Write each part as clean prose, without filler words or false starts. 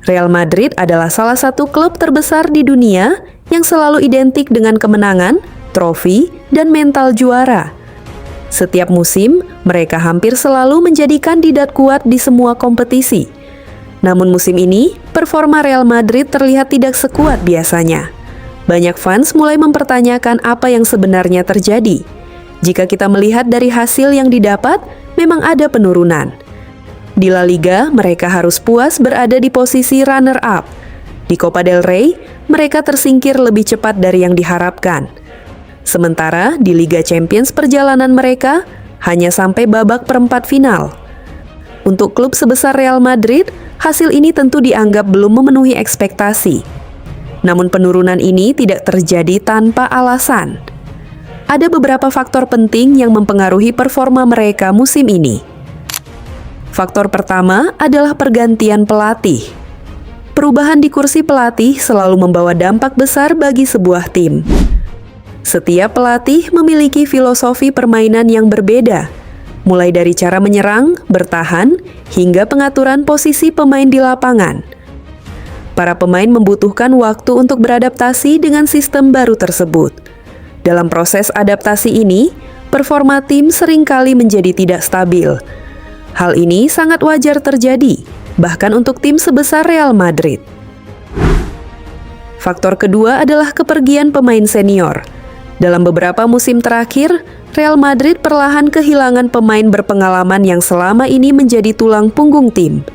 Real Madrid adalah salah satu klub terbesar di dunia yang selalu identik dengan kemenangan, trofi, dan mental juara. Setiap musim, mereka hampir selalu menjadi kandidat kuat di semua kompetisi. Namun musim ini, performa Real Madrid terlihat tidak sekuat biasanya. Banyak fans mulai mempertanyakan apa yang sebenarnya terjadi. Jika kita melihat dari hasil yang didapat, memang ada penurunan. Di La Liga, mereka harus puas berada di posisi runner-up. Di Copa del Rey, mereka tersingkir lebih cepat dari yang diharapkan. Sementara di Liga Champions perjalanan mereka hanya sampai babak perempat final. Untuk klub sebesar Real Madrid, hasil ini tentu dianggap belum memenuhi ekspektasi. Namun penurunan ini tidak terjadi tanpa alasan. Ada beberapa faktor penting yang mempengaruhi performa mereka musim ini. Faktor pertama adalah pergantian pelatih. Perubahan di kursi pelatih selalu membawa dampak besar bagi sebuah tim. Setiap pelatih memiliki filosofi permainan yang berbeda, mulai dari cara menyerang, bertahan, hingga pengaturan posisi pemain di lapangan. Para pemain membutuhkan waktu untuk beradaptasi dengan sistem baru tersebut. Dalam proses adaptasi ini, performa tim seringkali menjadi tidak stabil. Hal ini sangat wajar terjadi, bahkan untuk tim sebesar Real Madrid. Faktor kedua adalah kepergian pemain senior. Dalam beberapa musim terakhir, Real Madrid perlahan kehilangan pemain berpengalaman yang selama ini menjadi tulang punggung tim.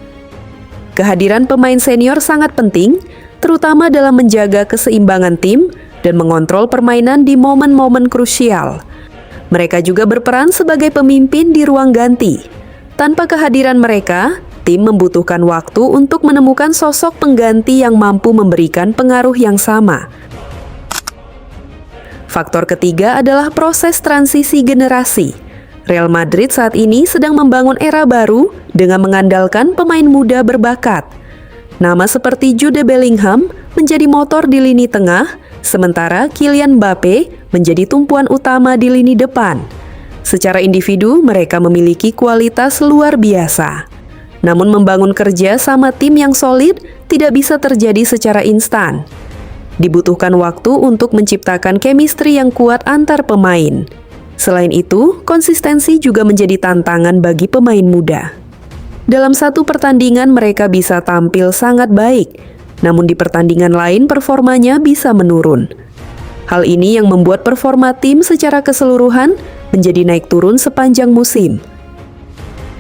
Kehadiran pemain senior sangat penting, terutama dalam menjaga keseimbangan tim dan mengontrol permainan di momen-momen krusial. Mereka juga berperan sebagai pemimpin di ruang ganti. Tanpa kehadiran mereka, tim membutuhkan waktu untuk menemukan sosok pengganti yang mampu memberikan pengaruh yang sama. Faktor ketiga adalah proses transisi generasi. Real Madrid saat ini sedang membangun era baru dengan mengandalkan pemain muda berbakat. Nama seperti Jude Bellingham menjadi motor di lini tengah, sementara Kylian Mbappe menjadi tumpuan utama di lini depan. Secara individu, mereka memiliki kualitas luar biasa. Namun membangun kerja sama tim yang solid tidak bisa terjadi secara instan. Dibutuhkan waktu untuk menciptakan chemistry yang kuat antar pemain. Selain itu, konsistensi juga menjadi tantangan bagi pemain muda. Dalam satu pertandingan mereka bisa tampil sangat baik, namun di pertandingan lain performanya bisa menurun. Hal ini yang membuat performa tim secara keseluruhan menjadi naik turun sepanjang musim.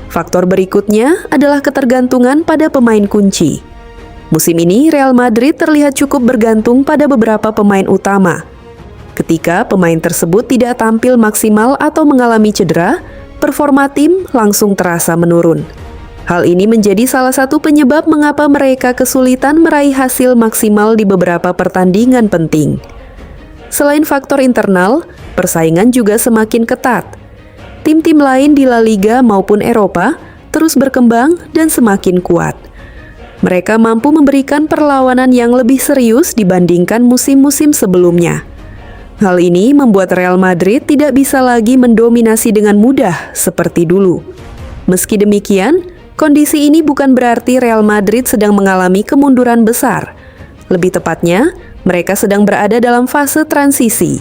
Faktor berikutnya adalah ketergantungan pada pemain kunci. Musim ini Real Madrid terlihat cukup bergantung pada beberapa pemain utama. Ketika pemain tersebut tidak tampil maksimal atau mengalami cedera, performa tim langsung terasa menurun. Hal ini menjadi salah satu penyebab mengapa mereka kesulitan meraih hasil maksimal di beberapa pertandingan penting. Selain faktor internal, persaingan juga semakin ketat. Tim-tim lain di La Liga maupun Eropa terus berkembang dan semakin kuat. Mereka mampu memberikan perlawanan yang lebih serius dibandingkan musim-musim sebelumnya. Hal ini membuat Real Madrid tidak bisa lagi mendominasi dengan mudah seperti dulu. Meski demikian, kondisi ini bukan berarti Real Madrid sedang mengalami kemunduran besar. Lebih tepatnya, mereka sedang berada dalam fase transisi.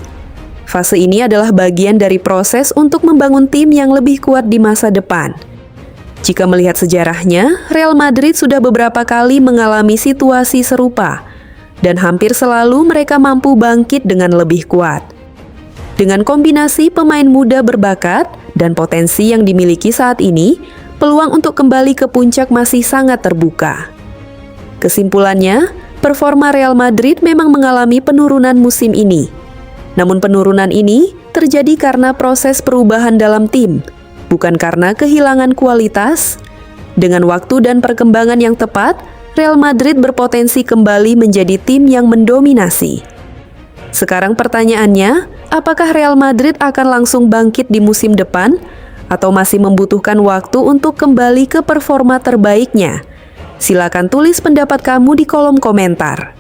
Fase ini adalah bagian dari proses untuk membangun tim yang lebih kuat di masa depan. Jika melihat sejarahnya, Real Madrid sudah beberapa kali mengalami situasi serupa, dan hampir selalu mereka mampu bangkit dengan lebih kuat. Dengan kombinasi pemain muda berbakat dan potensi yang dimiliki saat ini, peluang untuk kembali ke puncak masih sangat terbuka. Kesimpulannya, performa Real Madrid memang mengalami penurunan musim ini. Namun penurunan ini terjadi karena proses perubahan dalam tim, bukan karena kehilangan kualitas. Dengan waktu dan perkembangan yang tepat, Real Madrid berpotensi kembali menjadi tim yang mendominasi. Sekarang pertanyaannya, apakah Real Madrid akan langsung bangkit di musim depan, atau masih membutuhkan waktu untuk kembali ke performa terbaiknya? Silakan tulis pendapat kamu di kolom komentar.